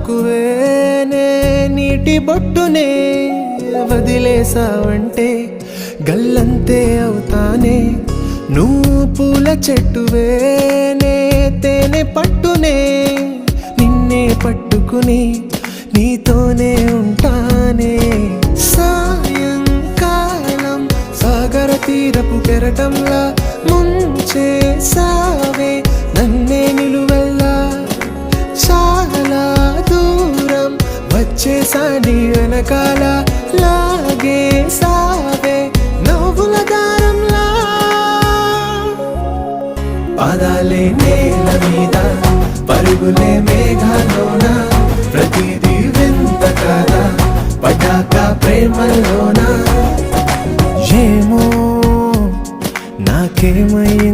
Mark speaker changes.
Speaker 1: మక్కువేనే నీటి బొట్టునే వదిలేసావంటే గల్లంతే అవుతానే. నువ్వు పూల చెట్టువేనే తేనె పట్టునే నిన్నే పట్టుకుని నీతోనే ఉంటానే. సాయంకాలం సాగర తీరపు కెరటంలా ముంచేసావే నన్నే నిలువెల్లా. చాలా దూరం వచ్చేసాని వెనకాల లాగేసావే నవ్వుల దారంలా. పాదాలే నేల మీద పరుగులే మేఘాలోన ప్రతిదీ వింత కాదా పటాక ప్రేమలోన. ఏమో నాకేమైంది